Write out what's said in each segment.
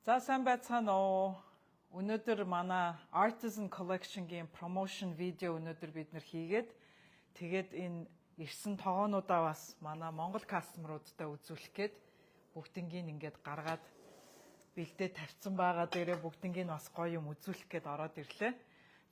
За сайн байцгаана уу. Өнөөдөр манай Artisan Collection-гийн promotion видео өнөөдөр бид нэр хийгээд тэгээд энэ ирсэн тоогоонуудаа бас манай Монгол кастомеруудтай үзүүлэх гээд бүгднийг ингээд гаргаад бэлдээ тавьсан байгаа дээрээ бүгднийг бас гоё юм үзүүлэх гээд ороод ирлээ.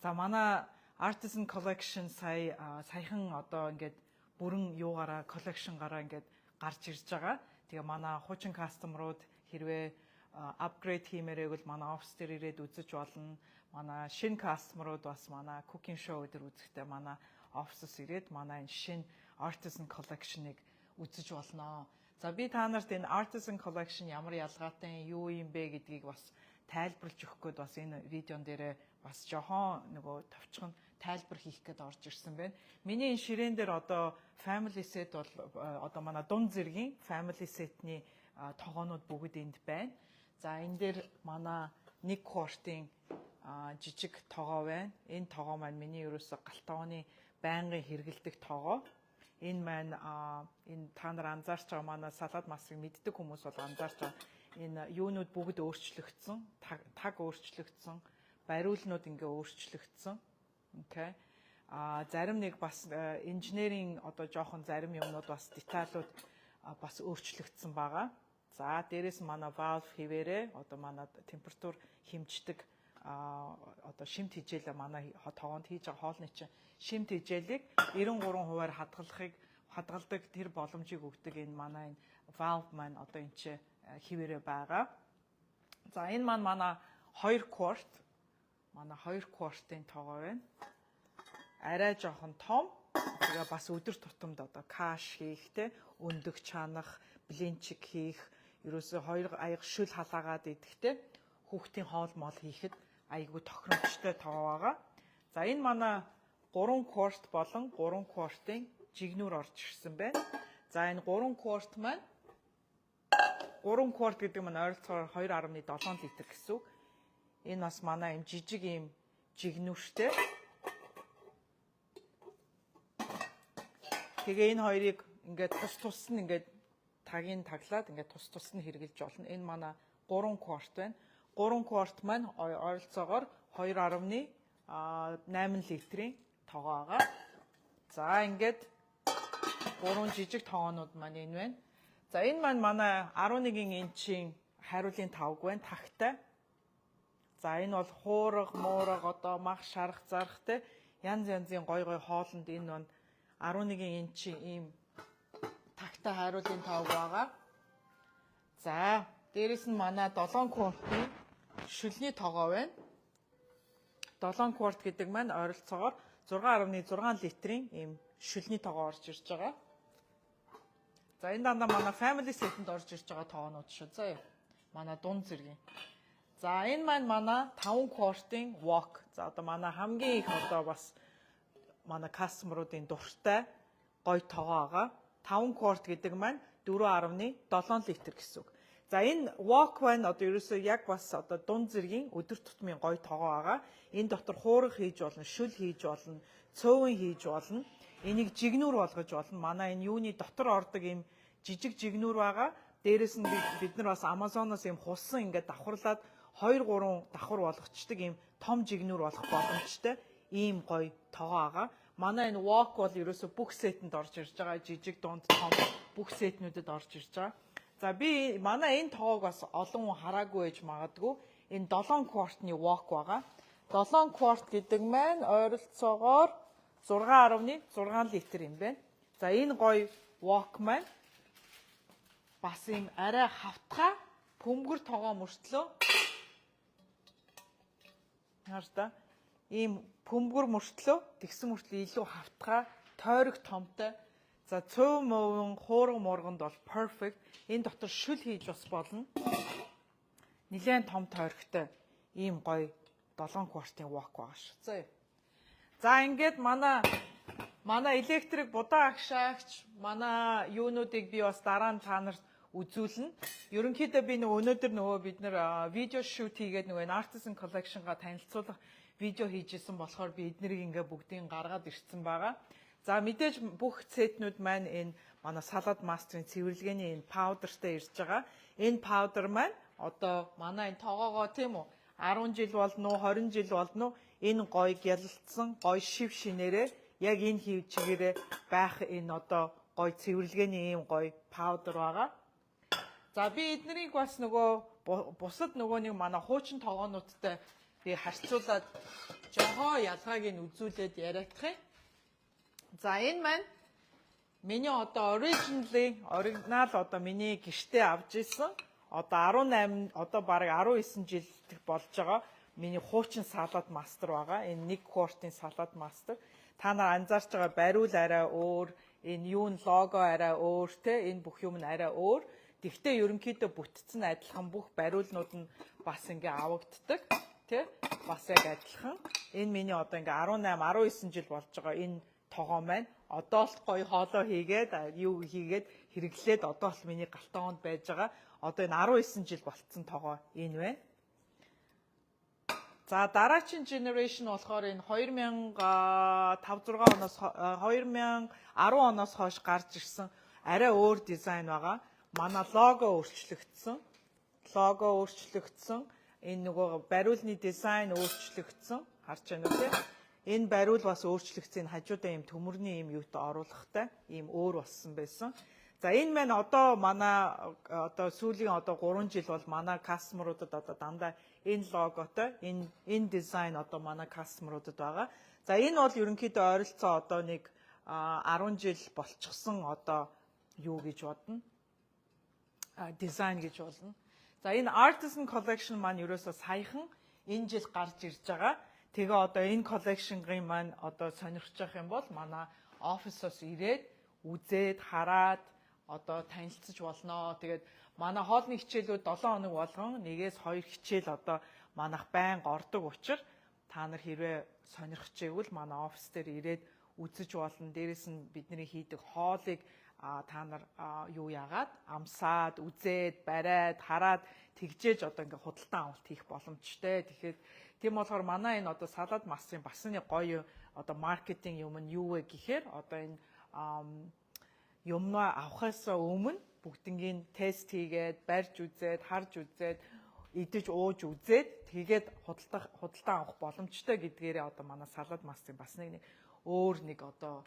За манай Artisan Collection саяхан одоо ингээд бүрэн юугаараа collection-гаараа ингээд гарч ирж байгаа. Тэгээ манай хуучин кастомерууд хэрвээ апгрейд хиймээрээ бол манай офис дээр ирээд үзэж болно. Манай шинэ кастомерууд бас манай cooking show дээр үзэхдээ манай офисс ирээд манай энэ шинэ Artisan Collection-ыг үзэж болно. За би та нарт энэ Artisan Collection ямар ялгаатай юу юм бэ гэдгийг бас тайлбарлаж өгөх гээд бас энэ видеон дээр бас жохон нөгөө товчхон тайлбар хийх гээд орж ирсэн байна. Миний энэ ширээн дээр одоо family set бол одоо манай дунд зэргийн family set-ний тогоонууд бүгд энд байна. За энэ дээр манай нэг квартын жижиг тогоо байна. Энэ тогоо маань миний ерөөсө галтгооны байнгын хэрэгэлдэг тогоо. Энэ маань энэ та нар анзаарч байгаа манай салаад масыг мэддэг хүмүүс бол анзаарч байгаа. Энэ юунууд бүгд өөрчлөгдсөн, таг өөрчлөгдсөн, бариулнууд ингээ өөрчлөгдсөн. Окей. Зарим нэг бас инженерийн одоо жоохон зарим юмнууд бас деталууд бас өөрчлөгдсөн байгаа. За дээрээс манай valve хിവэрэ одоо манай температур хэмждэг одоо шимт хижээлээ манай тогоонд хийж байгаа хоолны чинь шимт хижээлийг 93%-аар хадгалдаг тэр боломжийг өгдөг энэ манай энэ valve маань одоо энэ чинь хിവэрэ байгаа. За энэ маань манай 2 quart манай 2 quart-ын тогоо байна. Арай жоохон том. Тэгээ бас өдөр тутамд одоо каш хийх те өндөг чанах, блинчик хийх ерөөсөө хоёр аяг шүл халаагаад идэхтэй хүүхдийн хоол мол хийхэд айгүй тохиромжтой тогоо байгаа. За энэ манай 3 quart болон 3 quart-ын жигнүр орж ирсэн байна. За энэ 3 quart маань 3 quart гэдэг нь ойролцоогоор 2.7 литр гэсэн үг. Энэ бас манай юм жижиг юм жигнүртэй. Тэгээ энэ хоёрыг ингээд тус нь ингээд тагийг таглаад ингээд тус нь хэрглэж болно. Энэ манай 3 quart байна. 3 quart маань ойролцоогоор 2.8 литрийн тогоо байгаа. За ингээд 3 жижиг тогоонууд маань энэ байна. За энэ маань манай 11 инчийн хариулын тавг байна, тагтай. За энэ бол хуурга, муурга одоо мах шарах зарахтай янз янзын гой хоолнд энэ маань 11 инчийн ийм тагтай хариулын тавг байгаа. За дээрэс нь манай 7 quart-ийн шүлний тогоо байна. 7 quart гэдэг маань ойролцоогоор 6.6 литрийн ийм шүлний тогоо орж ирж байгаа. За энэ дандаа манай family set-энд орж ирж байгаа тоогоонууд шүү. За манай дунд зэргийн. За энэ маань манай 5 quart-ийн wok. За одоо манай хамгийн их одоо бас манай кастомеруудын дуртай гоё тогоо байгаа. 5 quart гэдэг маань 4.7 литр гэсэн үг. За энэ wok байна одоо ерөөсөө яг бас одоо дунд зэргийн өдөр тутмын гоё тогоо байгаа. Энэ дотор хуурга хийж болно, шүл хийж болно, цөөвөн хийж болно. Энийг жигнүр болгож болно. Манай энэ юуны дотор ордог юм жижиг жигнүр байгаа. Дээрээс нь бид нар бас Amazon-оос юм хулсан ингээд давхарлаад 2-3 давхар болгочдөг юм том жигнүр болох боломжтой ийм гоё тогоо байгаа. Манай энэ wok бол ерөөсө бүх сетэнд орж ирж байгаа. Жижиг, дунд, том бүх сетнүүдэд орж ирж байгаа. За би манай энэ тогоог бас олон хүн хараагүй байж магадгүй. Энэ 7 quart-ны wok байгаа. 7 quart гэдэг маань ойролцоогоор 6.6 литр юм байна. За энэ гоё wok маань бас юм арай хавтгай бөмбөр тогоо мөртлөө харж та ийм бөмбөр мөртлөө тэгсэн мөртлөө илүү хавтгай тойрог томтой. За цөв мөвөн хуурга мурганд бол perfect. Энэ дотор шүл хийж бас болно. Нилээн том тойрогтой ийм гоё 7 quart-ын wok байгаа шүү. За ингээд манай электрик будаа агшаагч манай юунуудыг би бас дараа нь та нарт үзүүлнэ. Ерөнхийдөө би өнөөдөр бид нар видео шут хийгээд Artisan Collection-га танилцуулах видео хийжсэн болохоор би эднэрийг ингээ бүгдийг гаргаад ирсэн байгаа. За мэдээж бүх сетнүүд маань энэ манай салаад мастрын цэвэрлэгээний энэ паудертай ирж байгаа. Энэ паудер маань одоо манай энэ тоогоогоо тийм үү 10 жил болно уу 20 жил болно уу энэ гоё гялалцсан гоё шив шинээрээ яг энэ хийв чигээрээ байх энэ одоо гоё цэвэрлэгээний ийм гоё паудер байгаа. За би эднэрийг бас нөгөө бусад нөгөө нэг манай хуучин тоогоонуудтай би харьцуулаад жохоо ялгааг нь үзүүлээд яриадах юм. За энэ маань миний одоо оригинал одоо миний гэртээ авч ирсэн одоо 18 одоо бараг 19 жил болж байгаа миний хуучин салат мастер байгаа. Энэ нэг квартын салат мастер. Та нар анзаарч байгаа бариул арай өөр, энэ юу н лого арай өөр те, энэ бүх юм нь арай өөр. Тэгвэл ерөнхийдөө бүтцэн адилхан бүх бариулнууд нь бас ингээ авагддаг те. Бас яг адилхан. Энэ миний одоо ингээ 18 19 жил болж байгаа энэ тогоо маань одоо л гоё хоолоо хийгээд юу хийгээд хэрэглээд одоо л миний галтгоонд байж байгаа. Одоо энэ 19 жил болцсон тогоо энэ байна. За дараагийн generation болохоор энэ 2005-6 оноос 2010 оноос хойш гарч ирсэн арай өөр дизайн байгаа. Манай лого өөрчлөгдсөн. Энэ нөгөө бариулны дизайн өөрчлөгдсөн. Харж байна уу те? Энэ бариул бас өөрчлөгдсөн. Хажуудаа ийм төмөрний ийм юутай оруулахтай ийм өөр болсон байсан. За энэ маань одоо манай одоо сүүлийн одоо 3 жил бол манай кастомеруудад одоо дандаа энэ логотой энэ дизайн одоо манай кастомеруудад байгаа. За энэ бол ерөнхийдөө ойролцоо одоо нэг 10 жил болчихсон одоо юу гэж бодно. Дизайн гэж болно. За энэ Artisan Collection маань ерөөсөө саяхан энэ жил гарч ирж байгаа. Тэгээ одоо энэ collection-ын маань одоо сонирхож байгаа юм бол манай офисоос ирээд үзээд хараад одоо танилцж болно. Тэгээд манай хоолны хичээлүүд 7 хоног болгон 1-2 хичээл одоо манайх байнга ордог учраас та нар хэрвээ сонирхож байвал манай офис дээр ирээд үзэж болно. Дээрээс нь бидний хийдэг хоолыг та нар юу яагаад амсаад, үзээд, бариад, хараад тэгжээж одоо ингээ худалдан авалт хийх боломжтой. Тэгэхээр тийм болохоор манай энэ одоо салат мастрын бас нэг гоё одоо маркетинг юм нь юу вэ гэхээр одоо энэ юмнаа авахаас өмнө бүгднийг тест хийгээд, барьж үзээд, харж үзээд, идэж ууж үзээд тэгээд худалдан авах боломжтой гэдгээрээ одоо манай салат мастрын бас нэг өөр нэг одоо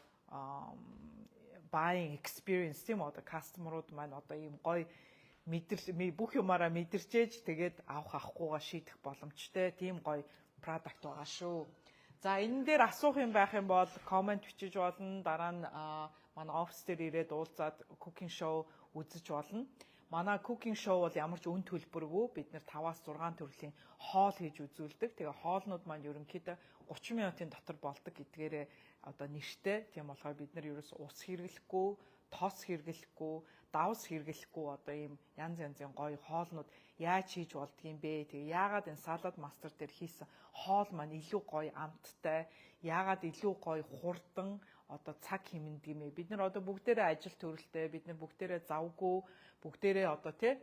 buying experience тийм одоо кастомерууд маань одоо ийм гоё бүх юмараа мэдэрчээж тэгээд авахгүйгаа шийдэх боломжтой тийм гоё продакт байгаа шүү. За энэ дээр асуух юм байх юм бол комент бичиж болно. Дараа нь манай офис дээр ирээд уулзаад cooking show үзэж болно. Манай cooking show бол ямар ч үн төлбөргүй. Бид нэр 5-6 төрлийн хоол хийж үзүүлдэг. Тэгээ хоолнууд маань ерөнхийдөө 30 минутын дотор болдог гэдгээрээ одоо нэртэй. Тийм болохоор бид нар ерөөс ус хэрэглэхгүй, тос хэрэглэхгүй, давс хэрэглэхгүй одоо ийм янз янзын гоё хоолнууд яаж хийж болдгийм бэ? Тэгээ яагаад энэ салат мастер дээр хийсэн хоол маань илүү гоё амттай, яагаад илүү гоё хурдан одоо цаг хэмнэдэг юм бэ? Бид нар одоо бүгдээрээ ажил төрөлтэй, бид нар бүгдээрээ завгүй, бүгдээрээ одоо тий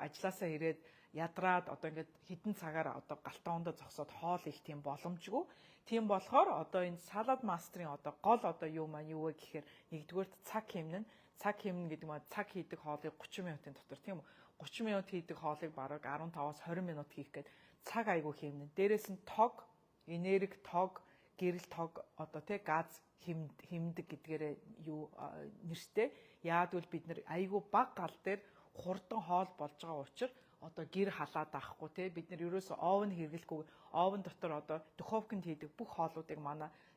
ажилласаа ирээд ядраад одоо ингээд хідэн цагаар одоо галтгоондоо зогсоод хоол их тийм боломжгүй. Тийм болохоор одоо энэ салат мастрын одоо гол одоо юу маань юу вэ гэхээр нэгдүгээр цаг хэмнэн гэдэг маань цаг хийдэг хоолыг 30 минутын дотор тийм үү? 30 минут хийдэг хоолыг бараг 15-аас 20 минут хийх гээд цаг айгүй хэмнэн. Дээрээс нь тог, энерги тог, гэрэл тог одоо тий газ хэмндэг гэдгээрээ юу нэртэй. Яагад бол бид нар айгүй баг гал дээр хурдан хоол болж байгаа учраас одоо гэр халаад авахгүй те бид нар ерөөсөө овн хэрэглэхгүй овн дотор одоо духовкнд хийдэг бүх хоолуудыг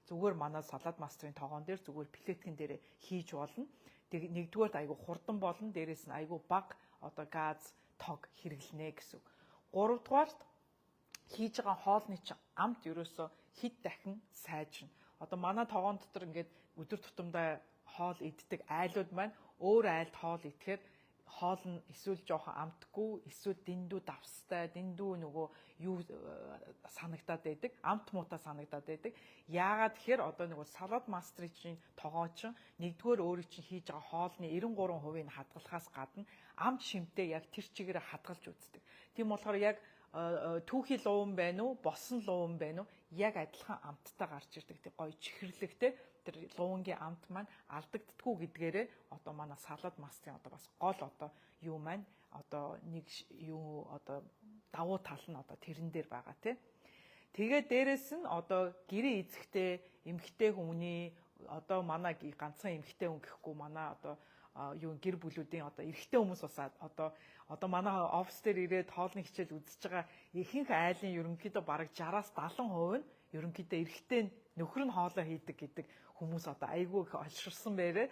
зүгээр манай салат мастрын тоогоон дээр зүгээр плеткэн дээр хийж болно. Тэг нэгдүгээр айгу хурдан болно. Дээрээс нь айгу баг одоо газ тог хэрэглэнэ гэсэн. Гуравдугаарт хийж байгаа хоолны чинь амт ерөөсөө хэд дахин сайжирна. Одоо манай тоогоон дотор ингээд өдөр тутамдаа хоол иддэг айлууд маань өөр айлд хоол идэхээр хоол нь эсвэл жоохон амтгүй, эсвэл дэндүү давстай, дэндүү нөгөө юу санагдаад байдаг, амт муутай санагдаад байдаг. Яагаад тэгэхээр одоо нөгөө салат мастрын чинь тогоон чинь нэгдүгээр өөрийн чинь хийж байгаа хоолны 93%-ийг хадгалахаас гадна амт шимтээ яг тэр чигээр хадгалж үздэг. Тийм болохоор яг түүхий луун байна уу, босон луун байна уу, яг адилхан амттай гарч ирдэг. Тэг гоё чихэрлэгтэй тэр луунгийн амт маань алдагддаггүй гэдгээрээ одоо манай салат мастрын одоо бас гол одоо юу маань одоо нэг юу одоо давуу тал нь одоо тэрэн дээр байгаа тий. Тэгээд дээрэс нь одоо гэрээ эзэхтэй эмэгтэй хүний одоо манай ганцхан эмэгтэй хүн гэхгүй манай одоо юу гэр бүлүүдийн одоо эрэгтэй хүмүүс бас одоо манай офис дээр ирээд хоолны хичээл үзэж байгаа ихэнх айлын ерөнхийдөө бараг 60-70% нь ерөнхийдөө эрэгтэй нөхөр нь хоолоо хийдэг гэдэг хүмүүс одоо айгүй их олширсан байлаа.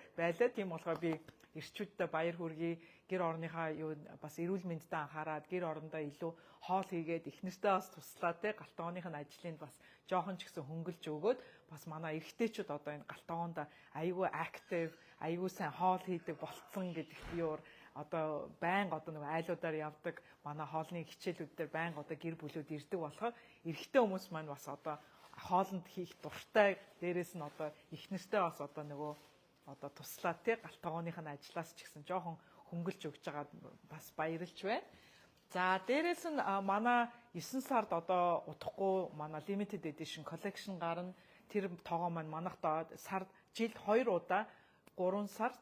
Тийм болохоор би эрчүүдтэй баяр хүргэе. Гэр орныхаа юу бас эрүүл мэндэд анхаарад гэр орондоо илүү хоол хийгээд их нэртэй бас туслаад те галтгооных нь ажлыг бас жоохон ч гэсэн хөнгөлж өгөөд бас манай эрэгтэйчүүд одоо энэ галтгоонд айгүй актив, айгүй сайн хоол хийдэг болцсон гэдэг юур одоо байнга одоо нэг айлуудаар явдаг манай хоолны хичээлүүд дээр байнга одоо гэр бүлүүд ирдэг болохоор эрэгтэй хүмүүс маань бас одоо хоолнд хийх дуртай, дээрэс нь одоо их нэртэй бас одоо нөгөө одоо туслаад тий галтгооных нь ажлаас ч гэсэн жоохон хөнгөлж өгч байгаад бас баярлж байна. За дээрэс нь манай 9 сард одоо удахгүй манай limited edition collection гарна. Тэр тоогоо маань манайх сард жилд 2 удаа 3 сард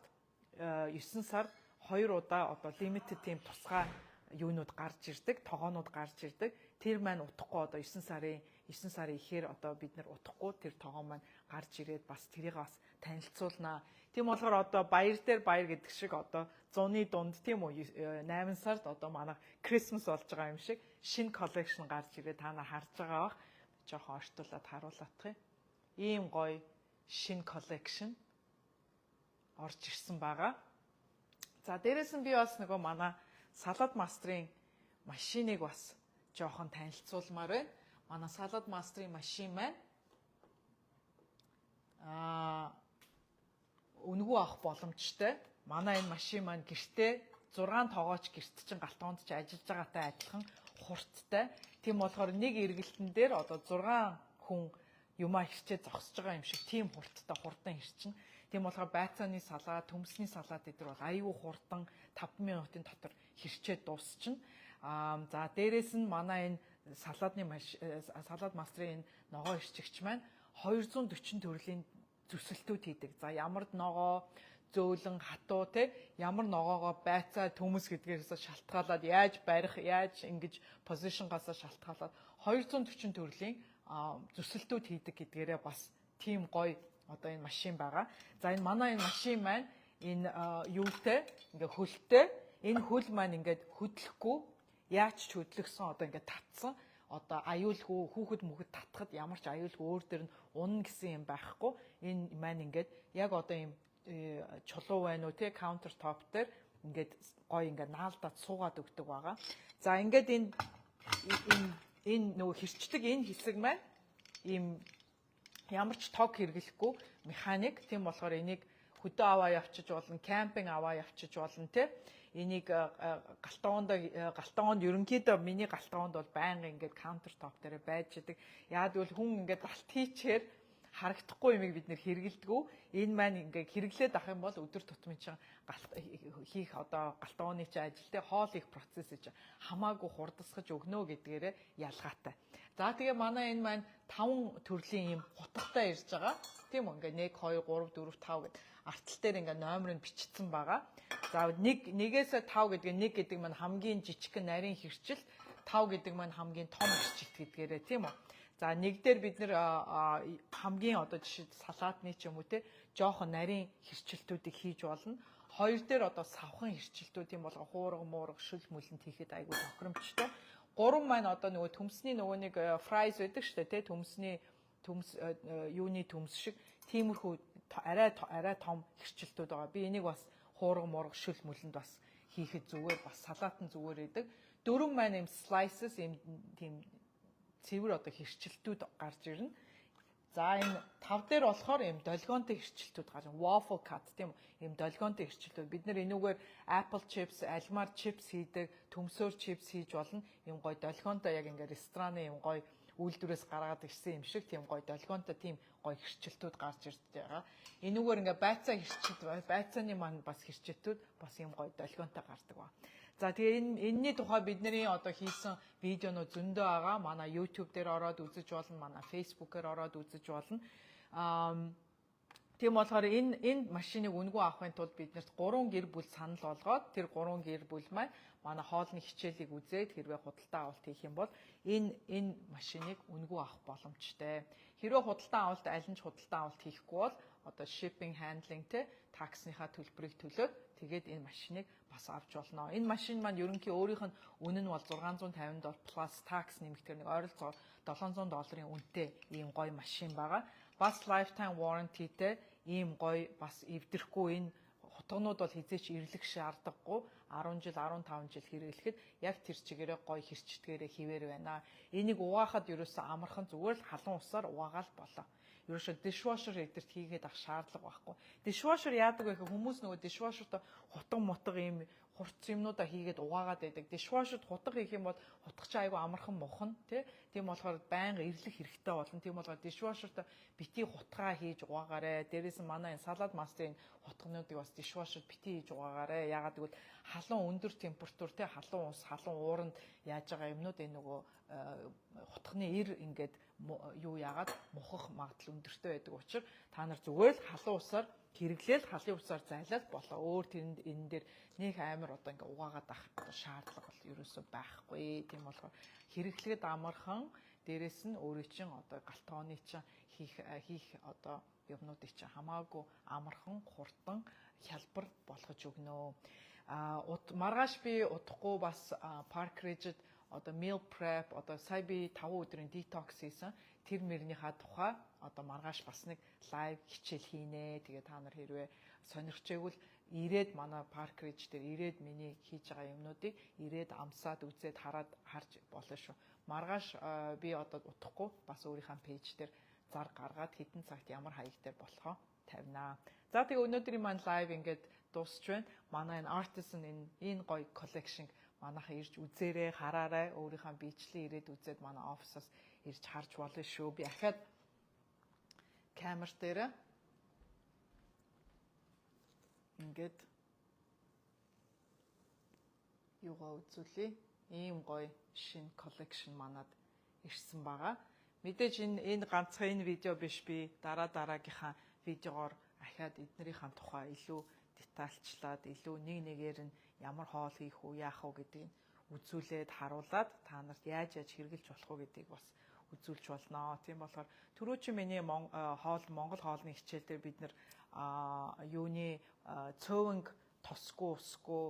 9 сард 2 удаа одоо limited тийм тусгай юунууд гарч ирдэг, тогоонууд гарч ирдэг. Тэр маань удахгүй одоо 9 сарын ихээр одоо бид нар удахгүй тэр тогоон маань гарч ирээд бас тэрийг бас танилцуулнаа. Тийм болохоор одоо баяр дээр баяр гэдэг шиг одоо 100-ны дунд тийм үү 8 сард одоо манай Christmas болж байгаа юм шиг шинэ collection гарч ирээд та нар харж байгаа бах. Жохон орчуулад харуулах юм. Ийм гоё шинэ collection орж ирсэн байгаа. За дээрэс нь би бас нөгөө манай салад мастрын машиныг бас жоохон танилцуулмаар байна. Манай салад мастрын машин маань өнгөө авах боломжтой. Манай энэ машин маань гэртээ 6 тоогооч гэрт чинь галтгоонд ч ажиллаж байгаатай адилхан хурдтай. Тийм болохоор нэг эргэлтэн дээр одоо 6 хүн юмаа хэрчээ зогсож байгаа юм шиг тийм хурдтай хурдан хэрчин. Тийм болохоор байцааны салаад, төмсний салаад эдгээр бол аюу хурдан 5 минутын дотор хэрчээ дуусчихна. За дээрэс нь манай энэ салаад мастрын энэ ногоо ирчигч маань 240 төрлийн зүсэлтүүд хийдэг. За ямар ногоо, зөөлөн, хатуу те ямар ногоогоо байцаа төмс гэдгээрээс шалтгаалаад яаж барих, яаж ингэж позишнгаас шалтгаалаад 240 төрлийн зүсэлтүүд хийдэг гэдгээрээ бас тийм гоё одоо энэ машин байгаа. За энэ манай энэ машин маань энэ юутай ингээ хөлтэй энэ хөл маань ингээд хөдлөхгүй яаж ч хөдлөгсөн одоо ингээд татсан одоо аюулгүй хүүхэд мөхөд татхад ямар ч аюулгүй өөр дээр нь унна гэсэн юм байхгүй. Энэ маань ингээд яг одоо юм чулуу байна уу те counter top дээр ингээд гоё ингээд наалдаад суугаад өгдөг байгаа. За ингээд энэ нөгөө хэрчдэг энэ хэсэг маань ийм ямар ч тог хэрэглэхгүй механик. Тийм болохоор энийг хөдөө аваа явчиж болно, кемпинг аваа явчиж болно те. Энийг галтгоонд ерөнхийдөө миний галтгоонд бол байнга ингээд counter top дээр байж идэг. Яад бол хүн ингээд галт хийчээр харагдахгүй юмыг бид нэр хэрэгэлдэггүй. Энэ маань ингээд хэрэглээд авах юм бол өдөр тутмын чинь хийх одоо галтгооны чинь ажил те хоол их процесс гэж хамаагүй хурдсгаж өгнө гэдгээрээ ялгаатай. За тэгээ манай энэ маань 5 төрлийн юм хутгатай ирж байгаа. Тийм үү ингээд 1 2 3 4 5 гэдэг артал дээр ингээд номерыг бичсэн байгаа. За 1-ээс 5 гэдэг 1 гэдэг маань хамгийн жижиг нарийн хэрчил, 5 гэдэг маань хамгийн том хэрчилт гэдгээрээ тийм үү. За 1 дээр бид нэр хамгийн одоо жишээ салаатны ч юм уу те жоохон нарийн хэрчилтүүдийг хийж болно. 2 дээр одоо савхан хэрчилтүүд юм бол хуурга муурга шүл мүлэнд хийхэд айгүй тохиромжтой. 3 маань одоо нөгөө төмсний нөгөө нэг фрайз байдаг шүү дээ те төмс юуны төмс шиг тиймэрхүү арай том хэрчилтүүд байгаа. Би энийг бас хуурга муурга шүл мүлэнд бас хийхэд зүгээр бас салаатан зүгээр байдаг. 4 маань юм slices юм тийм цэвэр одоо хэрчилтүүд гарч ирнэ. За энэ 5 дээр болохоор юм долгионтой хэрчилтүүд гарна. Waffle cut тийм юм долгионтой хэрчилтүүд. Бид нэр энүүгээр apple chips, альмаар chips хийдэг, төмсөөр chips хийж болно. Юм гоё долгионтой яг ингээ рестораны юм гоё үйлдвэрээс гаргаад ирсэн юм шиг тийм гоё долгионтой тийм гоё хэрчилтүүд гарч ирж байгаа. Энүүгээр ингээ байцаа хэрчилт, байцааны маань бас хэрчилтүүд бас юм гоё долгионтой гардаг ба. За тэгээ энэний тухай бидний одоо хийсэн видеонууд зөндөө байгаа. Манай YouTube дээр ороод үзэж болно, манай Facebook-ээр ороод үзэж болно. Тийм болохоор энэ машиныг үнэгүй авахын тулд биднэрт 3 гэр бүл санал болгоод тэр 3 гэр бүл маань манай хоолны хичээлийг үзээд хэрвээ худалдаа авалт хийх юм бол энэ машиныг үнэгүй авах боломжтой. Хэрвээ худалдаа авалт аль нь ч худалдаа авалт хийхгүй бол одоо shipping handling те таксныхаа төлбөрийг төлөөд тэгээд энэ машиныг бас авч болно. Энэ машин маань ерөнхий өөрийнх нь үнэ нь бол $650 plus tax нэмэгдэр нэг ойролцоогоор $700 үнэтэй ийм гоё машин байгаа. Бас lifetime warrantyтэй ийм гоё бас эвдрэхгүй энэ хутгнууд бол хизээч ирлэх шаардлагагүй 10 жил 15 жил хэрэглэхэд яг тэр чигээрээ гоё хэрчдгээрээ хിവэр байна. Энийг угаахад ерөөсөө амархан зүгээр л халуун усаар угаагаал болоо. Ерөөсөө dishwasher эдэрт хийгээд ах шаардлага байхгүй. Dishwasher яадаг вэ гэхээр хүмүүс нөгөө dishwasher-т хутга мутга ийм хурц юмнуудаа хийгээд угаагаад байдаг. Dishwasher-т хутга хийх юм бол хутгач айгу амархан мухна тий. Тийм болохоор байнга ирлэх хэрэгтэй болно. Тийм болохоор dishwasher-т бити хутгаа хийж угаагаарэ. Дээрээс нь манай энэ салаад мастерын хутгнуудыг бас dishwasher-т бити хийж угаагаарэ. Яагаад гэвэл халуун өндөр температур тий халуун ус, халуун ууранд яаж байгаа юмнууд энэ нөгөө хутганы ир ингээд юу яагаад мухах магадлал өндөртэй байдаг учраас та нар зүгээр л халуун усаар хэрэглээл халын усаар зайлаад болоо. Өөр тэрэнд энэ дээр нэг амар одоо ингээ угаагаад ах шаардлага бол ерөөсөө байхгүй. Тийм болохоор хэрэглэхэд амархан дээрэс нь өөрөө чинь одоо галтгооны чинь хийх одоо юмнуудыг чинь хамаагүй амархан хурдан хялбар болгож өгнө. Маргааш би удахгүй бас Park Ridge-д одоо meal prep одоо сая би 5 өдрийн detox хийсэн. Тэр мөрнийхаа тухай одоо маргааш бас нэг лайв хичээл хийнэ. Тэгээ та нар хэрвээ сонирхчихвэл ирээд манай Park Ridge дээр ирээд миний хийж байгаа юмнуудыг ирээд амсаад үзээд харж болно шүү. Маргааш би одоо удахгүй бас өөрийнхөө пэйж дээр зар гаргаад хэдэн цагт ямар хаяг дээр болохоо тавина. За тэгээ өнөөдрийн маань лайв ингээд дуусч байна. Манай энэ artisan энэ гоё collection манайхаа ирж үзээрэй, хараарай. Өөрийнхөө бичлэн ирээд үзээд манай офисоос ирж харж болно шүү. Би ахаад камер дээр ингээд юугаа үзүүлээ. Ийм гоё шинэ collection манад ирсэн байгаа. Мэдээж энэ ганцхан энэ видео биш, би дараагийнхаа видеогоор ахаад эднэрийнхээ тухай илүү детальчлаад илүү нэгээр нь ямар хоол хийх үү, яах уу гэдгийг үзүүлээд харуулад та нарт яаж хэрэгжилж болох уу гэдгийг бас үзүүлж болно. Тийм болохоор түрүү чи миний Монгол хоолны хичээл дээр бид нэр юуны цөөнг тосгүй усгүй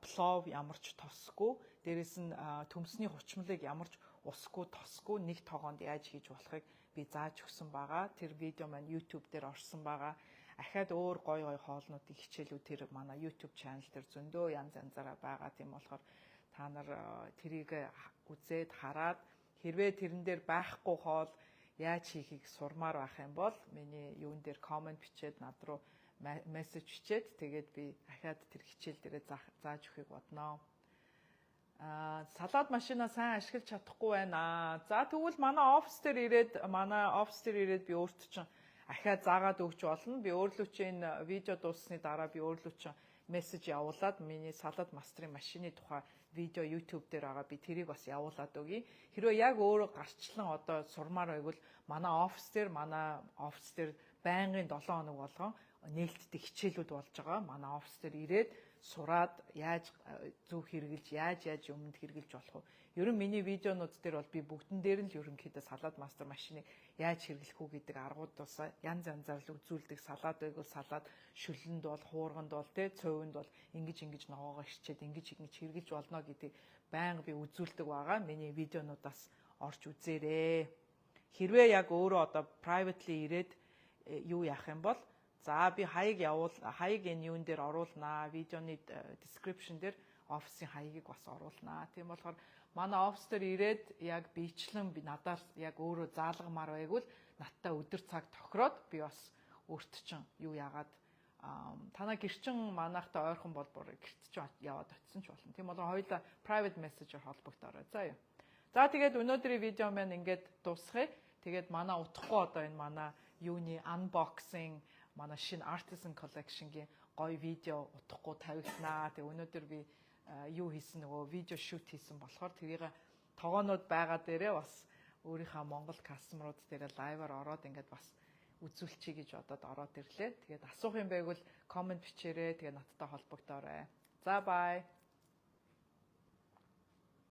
плов ямарч тосгүй дээрэс нь төмсний хучмлыг ямарч усгүй тосгүй нэг тогоонд яаж хийж болохыг би зааж өгсөн байгаа. Тэр видео маань YouTube дээр орсон байгаа. Ахаад өөр гоё хоолнуудын хичээлүүд тэр манай YouTube channel дээр зөндөө янз янзаараа байгаа. Тийм болохоор та нар тэрийг үзээд хараад хэрвээ тэрэн дээр байхгүй хоол яаж хийхийг сурмаар байх юм бол миний юун дээр комент бичээд над руу мессеж бичээд тэгээд би ахаад тэр хичээл дээрээ зааж өгөхийг бодноо. Салаад машина сайн ашиглаж чадахгүй байна. За тэгвэл манай офис дээр ирээд би өөртөө чинь ахаад заагаад өгч болно. Би өөрлөө чинь энэ видео дууссаны дараа би өөрлөө чинь мессеж явуулаад миний салаад мастерын машины тухай видео YouTube дээр байгаа. Би тэрийг бас явуулаад өгье. Хэрвээ яг өөрөө гарчлан одоо сурмаар байвал манай офис дээр байнгын 7 хоног болгон нээлттэй хичээлүүд болж байгаа. Манай офис дээр ирээд сураад яаж зөв хэрэгжилж, яаж өмнөд хэрэгжилж болох вэ? Ер нь миний видеонууд дээр бол би бүгдэн дээр нь л ерөнхийдөө салаад мастер машиныг яаж хэрэглэх үү гэдэг аргуудаас янз янзаар л үзүүлдэг. Салаад байвал салаад, шүлэнд бол, хуурганд бол, цөөвөнд бол ингэж ногоогоо ирчээд ингэж хэрэгжилж болно гэдгийг байнга би үзүүлдэг байгаа. Миний видеонуудаас орж үзээрэй. Хэрвээ яг өөрөө одоо privately ирээд юу яах юм бол за би хаяг энэ юун дээр оруулнаа. Видеоны description дээр офисын хаягийг бас оруулнаа. Тийм болохоор манай офис дээр ирээд яг бичлэн надаас яг өөрөө заалгамаар байгвал надтай өдөр цаг тохироод би бас өөрт чинь юу яагаад танаа гэрчин манайхтай ойрхон бол бүр гэрт чинь яваад очисон ч болно. Тийм болохоор хоёулаа private message-ээр холбогдоорой. За юу. За тэгээд өнөөдрийн видео маань ингээд дуусгая. Тэгээд манай утахгүй одоо энэ манай юуны unboxing манай шинэ artisan collection-гийн гоё видео утахгүй тавигданаа. Тэгээ өнөөдөр би юу хийсэн нөгөө видео шут хийсэн болохоор тэрийг тогоонууд байгаа дээрээ бас өөрийнхөө Монгол кастомерууд дээрээ лайваар ороод ингээд бас үзүүлчихье гэж бодоод ороод ирлээ. Тэгээд асуух юм байвал комент бичээрэй. Тэгээд надтай холбогдоорой. За бай.